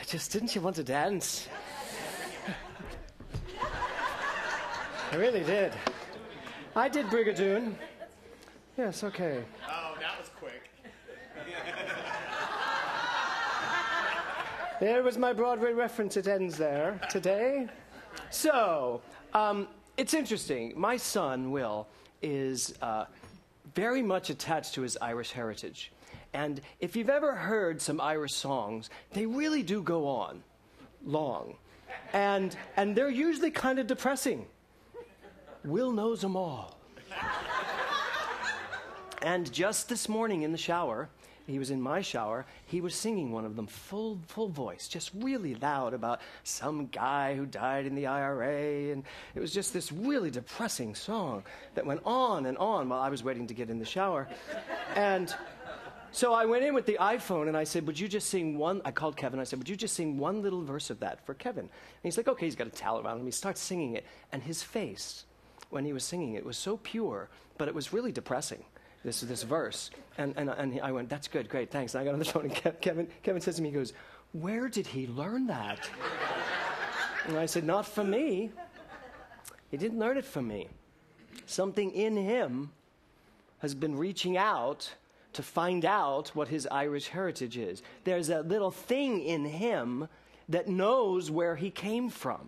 Didn't you want to dance? I really did. I did Brigadoon. Yes, okay. Oh, that was quick. There was my Broadway reference. It ends there today. So, it's interesting. My son, Will, is very much attached to his Irish heritage. And if you've ever heard some Irish songs, they really do go on long. And they're usually kind of depressing. Will knows them all. And just this morning in the shower, he was in my shower, he was singing one of them full voice, just really loud about some guy who died in the IRA. And it was just this really depressing song that went on and on while I was waiting to get in the shower. And so I went in with the iPhone and I said, would you just sing one? I called Kevin. I said, would you just sing one little verse of that for Kevin? And he's like, okay, he's got a towel around him. He starts singing it. And his face, when he was singing it, was so pure, but it was really depressing. This verse. And I went, that's good, great, thanks. And I got on the phone, and Kevin says to me, he goes, where did he learn that? And I said, not from me. He didn't learn it from me. Something in him has been reaching out to find out what his Irish heritage is. There's a little thing in him that knows where he came from.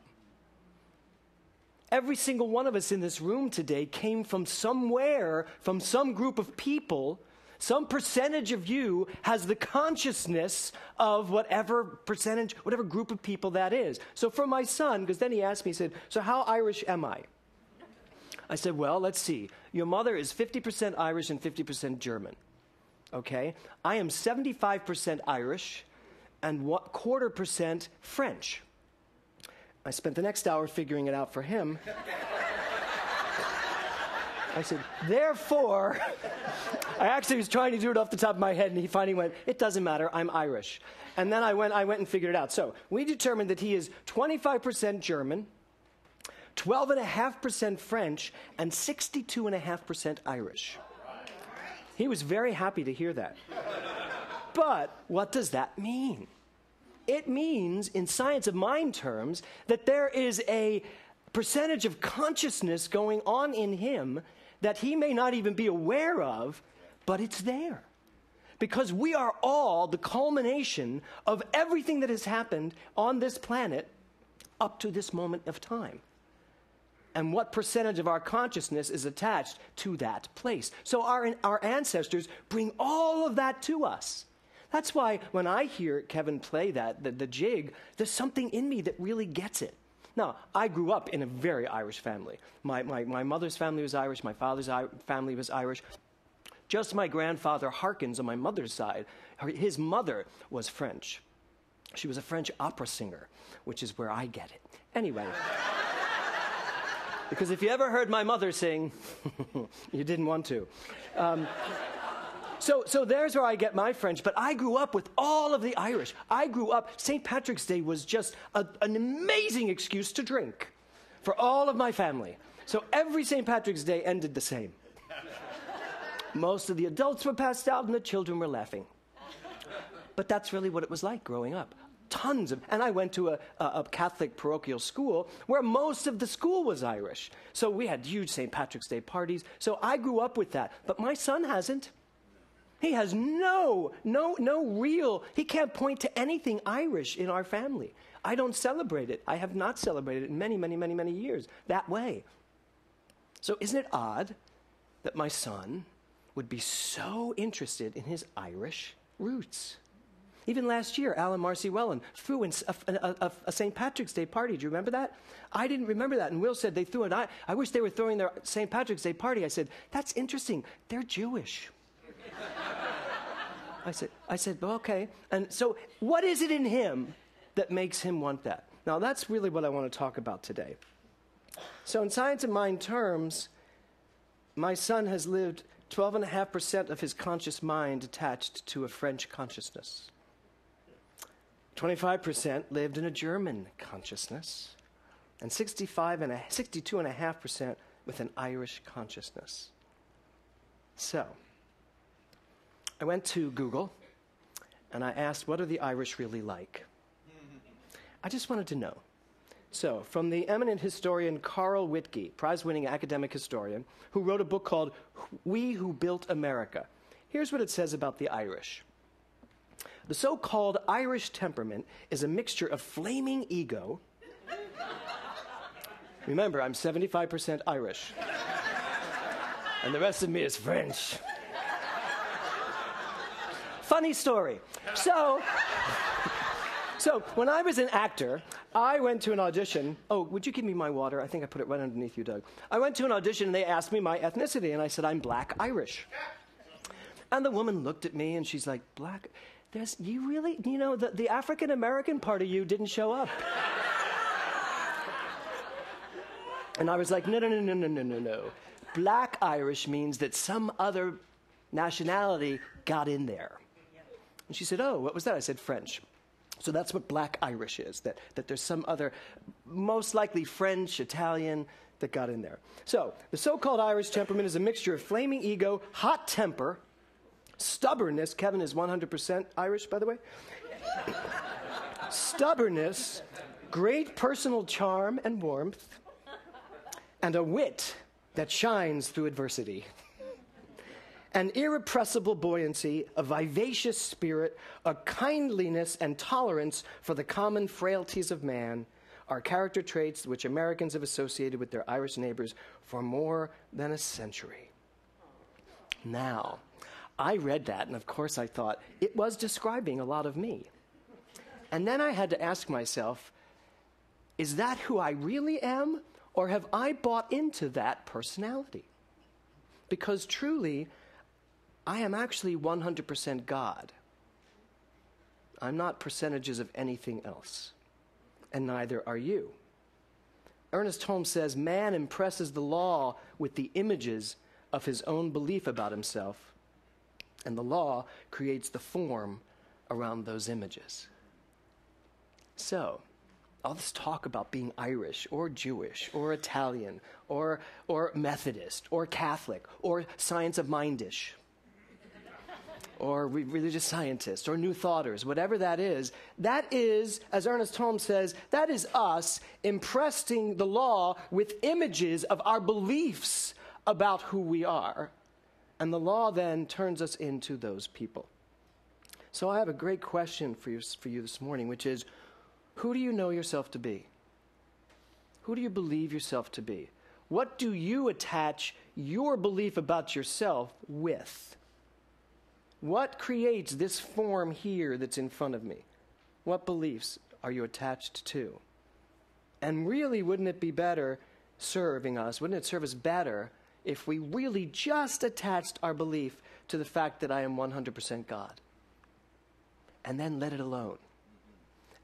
Every single one of us in this room today came from somewhere, from some group of people. Some percentage of you has the consciousness of whatever percentage, whatever group of people that is. So for my son, because then he asked me, he said, so how Irish am I? I said, well, let's see. Your mother is 50% Irish and 50% German. Okay? I am 75% Irish and 25% French. I spent the next hour figuring it out for him. I said, therefore, I actually was trying to do it off the top of my head, and he finally went, it doesn't matter, I'm Irish. And then I went and figured it out. So we determined that he is 25% German, 12.5% French, and 62.5% Irish. He was very happy to hear that. But what does that mean? It means, in science of mind terms, that there is a percentage of consciousness going on in him that he may not even be aware of, but it's there. Because we are all the culmination of everything that has happened on this planet up to this moment of time. And what percentage of our consciousness is attached to that place. So our ancestors bring all of that to us. That's why when I hear Kevin play that, the jig, there's something in me that really gets it. Now, I grew up in a very Irish family. My mother's family was Irish. My father's family was Irish. Just my grandfather Harkins on my mother's side, his mother was French. She was a French opera singer, which is where I get it. Anyway. Because if you ever heard my mother sing, you didn't want to. So there's where I get my French, but I grew up with all of the Irish. I grew up, St. Patrick's Day was just an amazing excuse to drink for all of my family. So every St. Patrick's Day ended the same. Most of the adults were passed out and the children were laughing. But that's really what it was like growing up. And I went to a Catholic parochial school where most of the school was Irish. So we had huge St. Patrick's Day parties. So I grew up with that. But my son hasn't. He has no real, he can't point to anything Irish in our family. I don't celebrate it. I have not celebrated it in many years that way. So isn't it odd that my son would be so interested in his Irish roots? Even last year, Alan Marcy Wellen threw in a St. Patrick's Day party. Do you remember that? I didn't remember that. And Will said they threw it. I wish they were throwing their St. Patrick's Day party. I said, that's interesting. They're Jewish. I said, well, okay. And so what is it in him that makes him want that? Now, that's really what I want to talk about today. So in science of mind terms, my son has lived 12.5% of his conscious mind attached to a French consciousness. 25% lived in a German consciousness, and 62.5% with an Irish consciousness. So I went to Google, and I asked, what are the Irish really like? I just wanted to know. So, from the eminent historian Carl Whitke, prize-winning academic historian, who wrote a book called We Who Built America, here's what it says about the Irish. The so-called Irish temperament is a mixture of flaming ego. Remember, I'm 75% Irish. And the rest of me is French. Funny story. So when I was an actor, I went to an audition. Oh, would you give me my water? I think I put it right underneath you, Doug. I went to an audition, and they asked me my ethnicity, and I said, I'm Black Irish. And the woman looked at me, and she's like, Black? You really, the African-American part of you didn't show up. And I was like, no. Black Irish means that some other nationality got in there. And she said, oh, what was that? I said, French. So that's what Black Irish is, that there's some other, most likely French, Italian, that got in there. So the so-called Irish temperament is a mixture of flaming ego, hot temper, stubbornness. Kevin is 100% Irish, by the way. Stubbornness, great personal charm and warmth, and a wit that shines through adversity. An irrepressible buoyancy, a vivacious spirit, a kindliness and tolerance for the common frailties of man are character traits which Americans have associated with their Irish neighbors for more than a century. Now, I read that, and of course I thought it was describing a lot of me. And then I had to ask myself, is that who I really am, or have I bought into that personality? Because truly, I am actually 100% God. I'm not percentages of anything else, and neither are you. Ernest Holmes says, man impresses the law with the images of his own belief about himself, and the law creates the form around those images. So, all this talk about being Irish or Jewish or Italian or Methodist or Catholic or science of mindish or religious scientists or new thoughters, whatever that is, as Ernest Holmes says, that is us impressing the law with images of our beliefs about who we are. And the law then turns us into those people. So I have a great question for you this morning, which is, who do you know yourself to be? Who do you believe yourself to be? What do you attach your belief about yourself with? What creates this form here that's in front of me? What beliefs are you attached to? And really, wouldn't it be better serving us? Wouldn't it serve us better if we really just attached our belief to the fact that I am 100% God? And then let it alone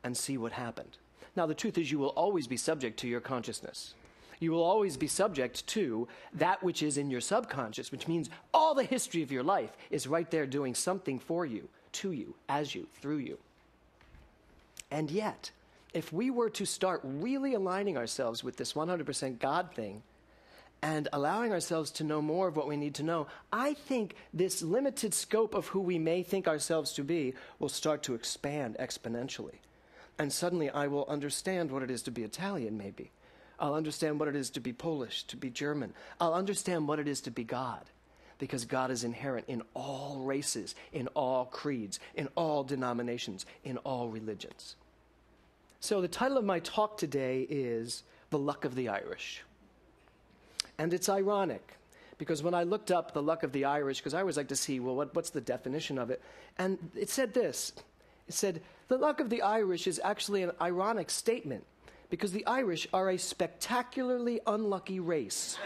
and see what happened. Now, the truth is you will always be subject to your consciousness. You will always be subject to that which is in your subconscious, which means all the history of your life is right there doing something for you, to you, as you, through you. And yet, if we were to start really aligning ourselves with this 100% God thing and allowing ourselves to know more of what we need to know, I think this limited scope of who we may think ourselves to be will start to expand exponentially. And suddenly I will understand what it is to be Italian, maybe. I'll understand what it is to be Polish, to be German. I'll understand what it is to be God, because God is inherent in all races, in all creeds, in all denominations, in all religions. So the title of my talk today is The Luck of the Irish. And it's ironic, because when I looked up the luck of the Irish, because I always like to see, well, what's the definition of it? And it said this. It said, the luck of the Irish is actually an ironic statement, because the Irish are a spectacularly unlucky race.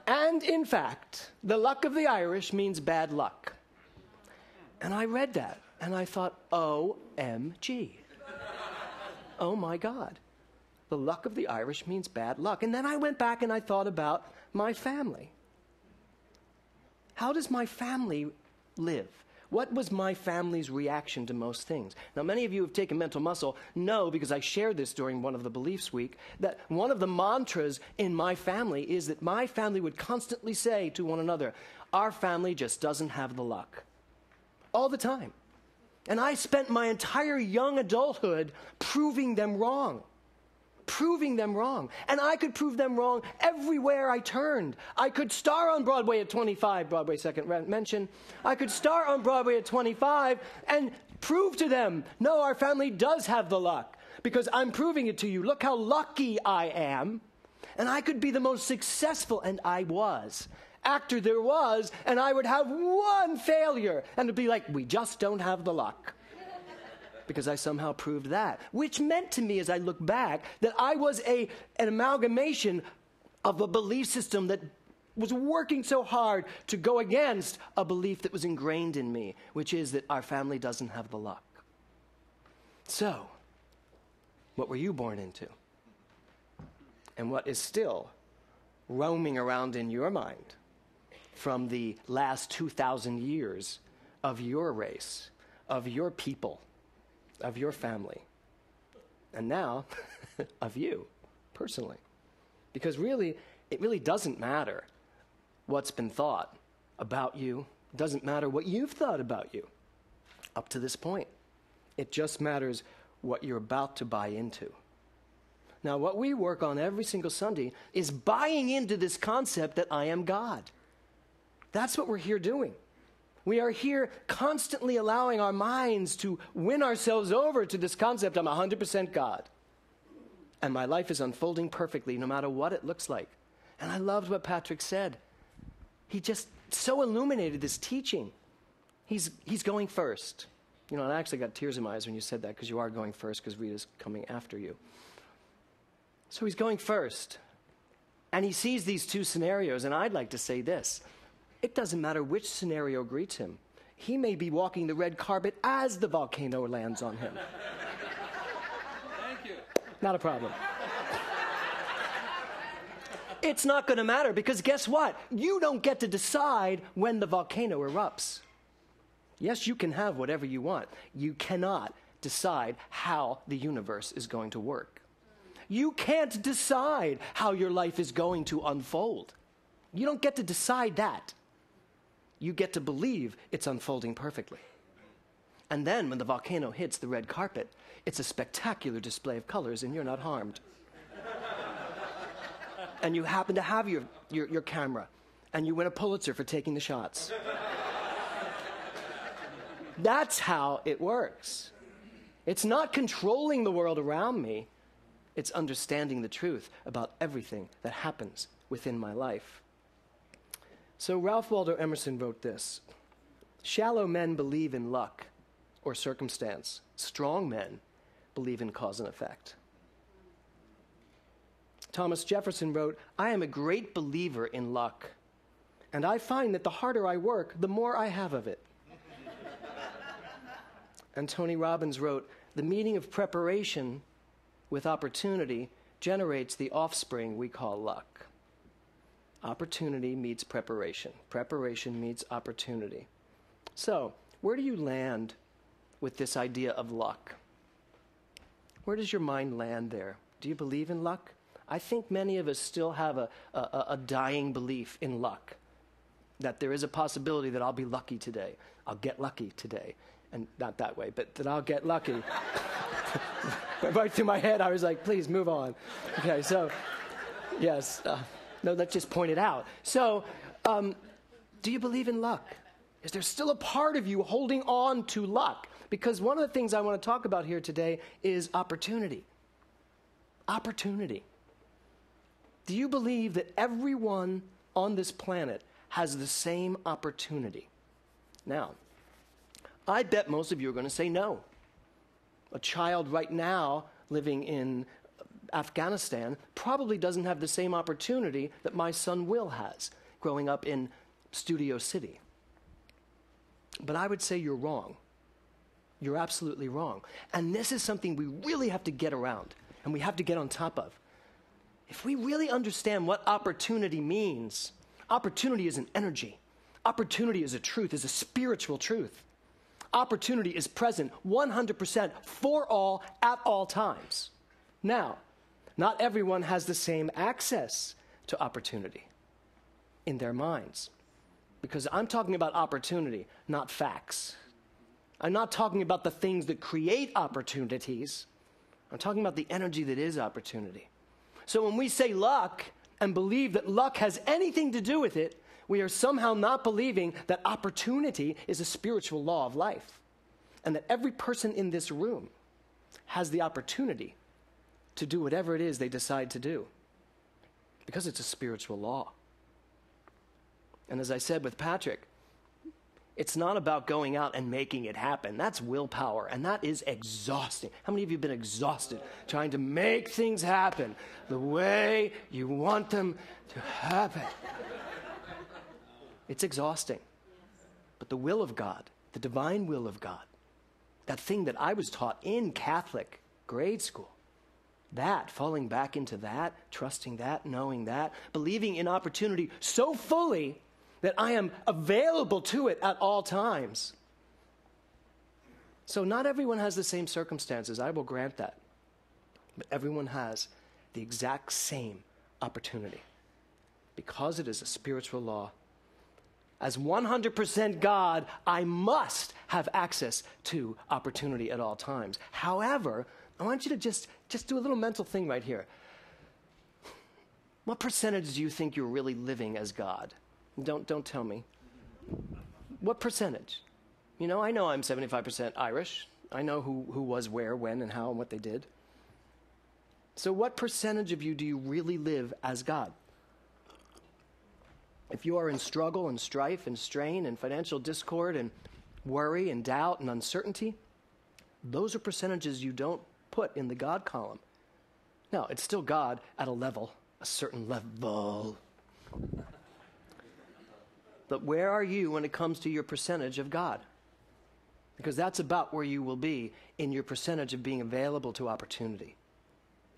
And in fact, the luck of the Irish means bad luck. And I read that, and I thought, OMG. Oh my God. The luck of the Irish means bad luck. And then I went back and I thought about my family. How does my family live? What was my family's reaction to most things? Now, many of you who have taken mental muscle know, because I shared this during one of the Beliefs Week, that one of the mantras in my family is that my family would constantly say to one another, our family just doesn't have the luck. All the time. And I spent my entire young adulthood proving them wrong. Proving them wrong. And I could prove them wrong everywhere I turned. I could star on Broadway at 25, Broadway second mention. I could star on Broadway at 25 and prove to them, no, our family does have the luck. Because I'm proving it to you. Look how lucky I am. And I could be the most successful, and I was. Actor there was, and I would have one failure. And it'd be like, we just don't have the luck. Because I somehow proved that. Which meant to me, as I look back, that I was an amalgamation of a belief system that was working so hard to go against a belief that was ingrained in me, which is that our family doesn't have the luck. So, what were you born into? And what is still roaming around in your mind from the last 2,000 years of your race, of your people, of your family, and now of you personally? Because really, it really doesn't matter what's been thought about you. It doesn't matter what you've thought about you up to this point. It just matters what you're about to buy into. Now, what we work on every single Sunday is buying into this concept that I am God. That's what we're here doing. We are here constantly allowing our minds to win ourselves over to this concept, I'm 100% God. And my life is unfolding perfectly, no matter what it looks like. And I loved what Patrick said. He just so illuminated this teaching. He's going first. You know, and I actually got tears in my eyes when you said that, because you are going first, because Rita's coming after you. So he's going first. And he sees these two scenarios, and I'd like to say this. It doesn't matter which scenario greets him. He may be walking the red carpet as the volcano lands on him. Thank you. Not a problem. It's not going to matter, because guess what? You don't get to decide when the volcano erupts. Yes, you can have whatever you want. You cannot decide how the universe is going to work. You can't decide how your life is going to unfold. You don't get to decide that. You get to believe it's unfolding perfectly. And then when the volcano hits the red carpet, it's a spectacular display of colors and you're not harmed. And you happen to have your camera, and you win a Pulitzer for taking the shots. That's how it works. It's not controlling the world around me. It's understanding the truth about everything that happens within my life. So Ralph Waldo Emerson wrote this: shallow men believe in luck or circumstance. Strong men believe in cause and effect. Thomas Jefferson wrote, I am a great believer in luck, and I find that the harder I work, the more I have of it. And Tony Robbins wrote, the meeting of preparation with opportunity generates the offspring we call luck. Opportunity meets preparation. Preparation meets opportunity. So, where do you land with this idea of luck? Where does your mind land there? Do you believe in luck? I think many of us still have a dying belief in luck, that there is a possibility that I'll be lucky today. I'll get lucky today. And not that way, but that I'll get lucky. Right through my head, I was like, please move on. Okay, so, yes. No, let's just point it out. So, do you believe in luck? Is there still a part of you holding on to luck? Because one of the things I want to talk about here today is opportunity. Opportunity. Do you believe that everyone on this planet has the same opportunity? Now, I bet most of you are going to say no. A child right now living in Afghanistan probably doesn't have the same opportunity that my son Will has growing up in Studio City. But I would say you're wrong. You're absolutely wrong. And this is something we really have to get around, and we have to get on top of. If we really understand what opportunity means, opportunity is an energy. Opportunity is a truth, is a spiritual truth. Opportunity is present 100% for all at all times. Now, not everyone has the same access to opportunity in their minds. Because I'm talking about opportunity, not facts. I'm not talking about the things that create opportunities. I'm talking about the energy that is opportunity. So when we say luck and believe that luck has anything to do with it, we are somehow not believing that opportunity is a spiritual law of life, and that every person in this room has the opportunity to do whatever it is they decide to do, because it's a spiritual law. And as I said with Patrick, it's not about going out and making it happen. That's willpower, and that is exhausting. How many of you have been exhausted trying to make things happen the way you want them to happen? It's exhausting. But the will of God, the divine will of God, that thing that I was taught in Catholic grade school, that, falling back into that, trusting that, knowing that, believing in opportunity so fully that I am available to it at all times. So not everyone has the same circumstances, I will grant that. But everyone has the exact same opportunity, because it is a spiritual law. As 100% God, I must have access to opportunity at all times. However, I want you to just do a little mental thing right here. What percentage do you think you're really living as God? Don't tell me. What percentage? You know I'm 75% Irish. I know who was where, when, and how, and what they did. So what percentage of you do you really live as God? If you are in struggle and strife and strain and financial discord and worry and doubt and uncertainty, those are percentages you don't put in the God column. Now, it's still God at a certain level. But where are you when it comes to your percentage of God? Because that's about where you will be in your percentage of being available to opportunity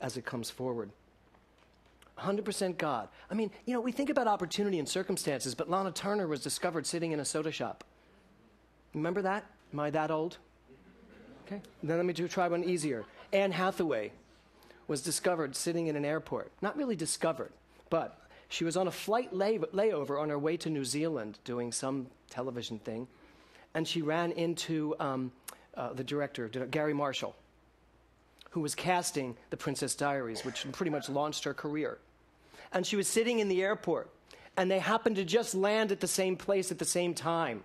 as it comes forward. 100% God. I mean, we think about opportunity and circumstances, but Lana Turner was discovered sitting in a soda shop. Remember that? Am I that old? Okay. Then let me try one easier. Anne Hathaway was discovered sitting in an airport. Not really discovered, but she was on a flight layover on her way to New Zealand doing some television thing, and she ran into the director, Gary Marshall, who was casting The Princess Diaries, which pretty much launched her career. And she was sitting in the airport, and they happened to just land at the same place at the same time.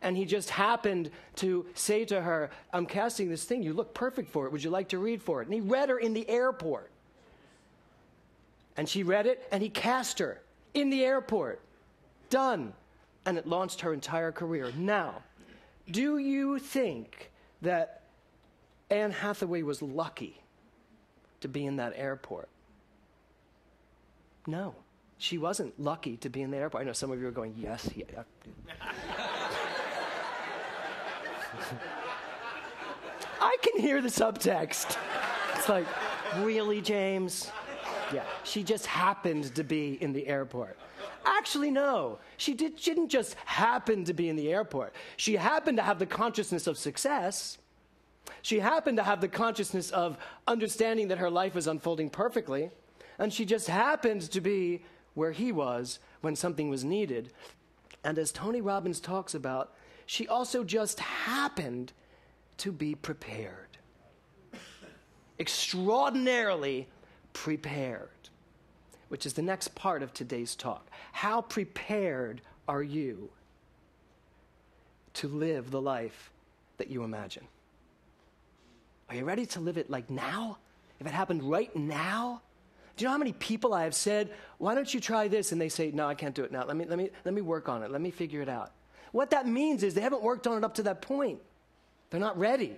And he just happened to say to her, I'm casting this thing. You look perfect for it. Would you like to read for it? And he read her in the airport. And she read it, and he cast her in the airport. Done. And it launched her entire career. Now, do you think that Anne Hathaway was lucky to be in that airport? No, she wasn't lucky to be in the airport. I know some of you are going, yes. Yeah. I can hear the subtext. It's like, really, James? Yeah, she just happened to be in the airport. Actually, no. She didn't just happen to be in the airport. She happened to have the consciousness of success. She happened to have the consciousness of understanding that her life was unfolding perfectly. And she just happened to be where he was when something was needed. And as Tony Robbins talks about, she also just happened to be prepared. Extraordinarily prepared. Which is the next part of today's talk. How prepared are you to live the life that you imagine? Are you ready to live it like now? If it happened right now? Do you know how many people I have said, why don't you try this? And they say, no, I can't do it now. Let me work on it. Let me figure it out. What that means is they haven't worked on it up to that point. They're not ready.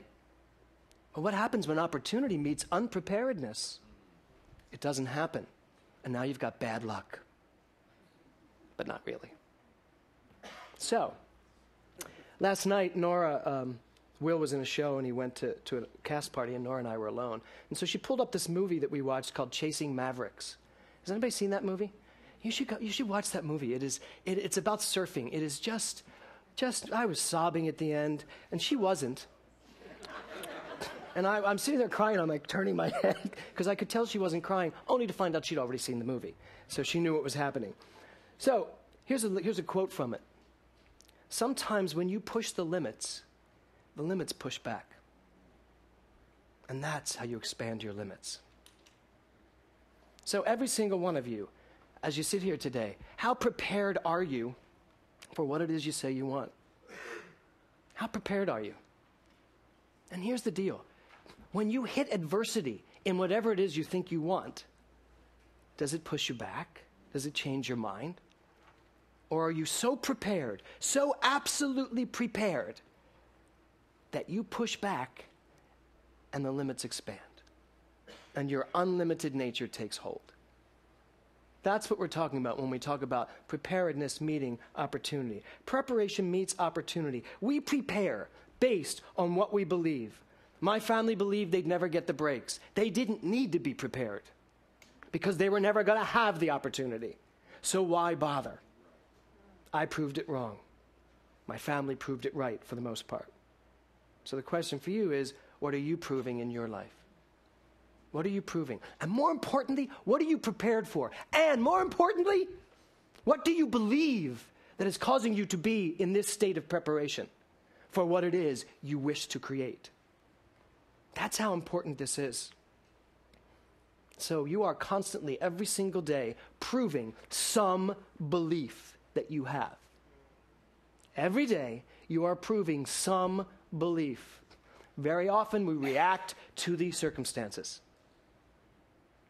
But what happens when opportunity meets unpreparedness? It doesn't happen. And now you've got bad luck. But not really. So, last night, Will was in a show and he went to a cast party and Nora and I were alone. And so she pulled up this movie that we watched called Chasing Mavericks. Has anybody seen that movie? You should watch that movie. It's about surfing. It is just, I was sobbing at the end and she wasn't. And I'm sitting there crying. I'm like turning my head because I could tell she wasn't crying, only to find out she'd already seen the movie. So she knew what was happening. So here's a quote from it. Sometimes when you push the limits, the limits push back. And that's how you expand your limits. So every single one of you, as you sit here today, how prepared are you for what it is you say you want? How prepared are you? And here's the deal. When you hit adversity in whatever it is you think you want, does it push you back? Does it change your mind? Or are you so prepared, so absolutely prepared, that you push back and the limits expand and your unlimited nature takes hold? That's what we're talking about when we talk about preparedness meeting opportunity. Preparation meets opportunity. We prepare based on what we believe. My family believed they'd never get the breaks. They didn't need to be prepared because they were never going to have the opportunity. So why bother? I proved it wrong. My family proved it right for the most part. So the question for you is, what are you proving in your life? What are you proving? And more importantly, what are you prepared for? And more importantly, what do you believe that is causing you to be in this state of preparation for what it is you wish to create? That's how important this is. So you are constantly, every single day, proving some belief that you have. Every day, you are proving some belief. Very often, we react to the circumstances.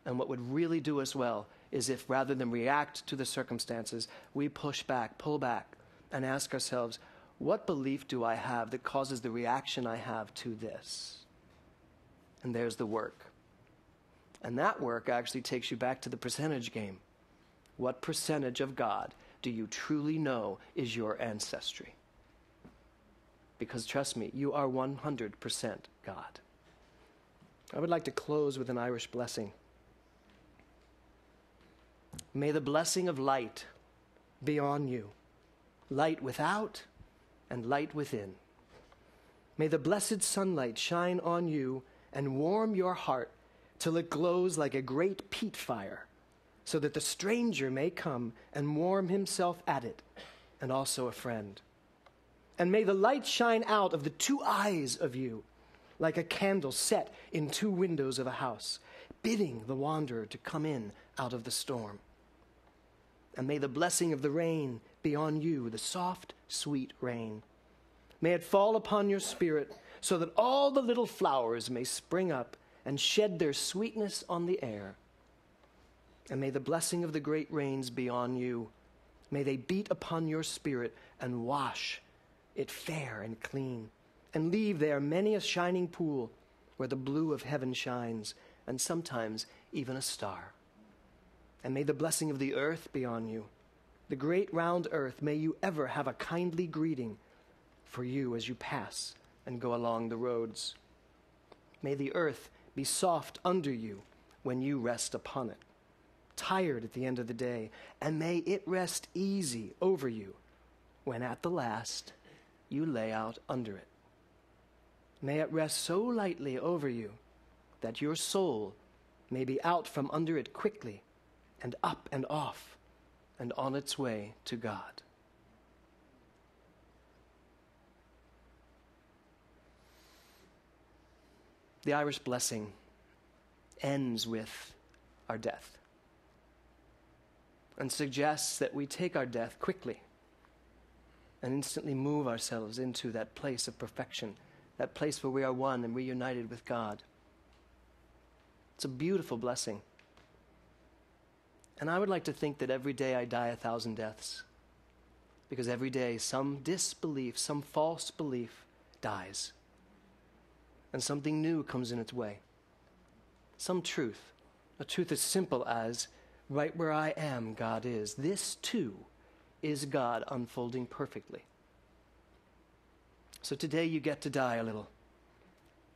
And what would really do us well is if, rather than react to the circumstances, we push back, pull back, and ask ourselves, what belief do I have that causes the reaction I have to this? And there's the work. And that work actually takes you back to the percentage game. What percentage of God do you truly know is your ancestry? Because trust me, you are 100% God. I would like to close with an Irish blessing. May the blessing of light be on you, light without and light within. May the blessed sunlight shine on you and warm your heart till it glows like a great peat fire, so that the stranger may come and warm himself at it, and also a friend. And may the light shine out of the two eyes of you, like a candle set in two windows of a house, bidding the wanderer to come in out of the storm. And may the blessing of the rain be on you, the soft, sweet rain. May it fall upon your spirit, so that all the little flowers may spring up and shed their sweetness on the air. And may the blessing of the great rains be on you. May they beat upon your spirit and wash it fair and clean, and leave there many a shining pool where the blue of heaven shines, and sometimes even a star. And may the blessing of the earth be on you. The great round earth, may you ever have a kindly greeting for you as you pass and go along the roads. May the earth be soft under you when you rest upon it, tired at the end of the day, and may it rest easy over you when at the last you lay out under it. May it rest so lightly over you that your soul may be out from under it quickly and up and off and on its way to God. The Irish blessing ends with our death and suggests that we take our death quickly and instantly move ourselves into that place of perfection, that place where we are one and reunited with God. It's a beautiful blessing. And I would like to think that every day I die 1,000 deaths, because every day some disbelief, some false belief dies, and something new comes in its way. Some truth, a truth as simple as, right where I am, God is. This too is God unfolding perfectly. So today you get to die a little.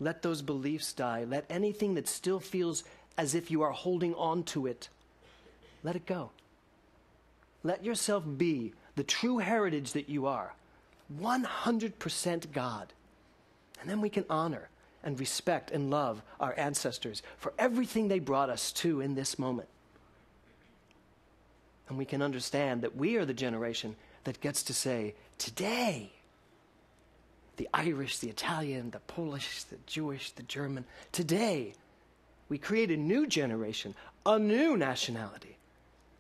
Let those beliefs die. Let anything that still feels as if you are holding on to it, let it go. Let yourself be the true heritage that you are, 100% God. And then we can honor and respect and love our ancestors for everything they brought us to in this moment. And we can understand that we are the generation that gets to say, today, the Irish, the Italian, the Polish, the Jewish, the German. Today, we create a new generation, a new nationality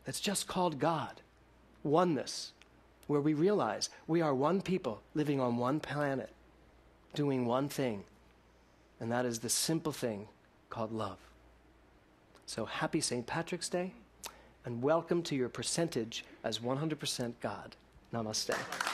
that's just called God. Oneness, where we realize we are one people living on one planet, doing one thing, and that is the simple thing called love. So happy St. Patrick's Day, and welcome to your percentage as 100% God. Namaste.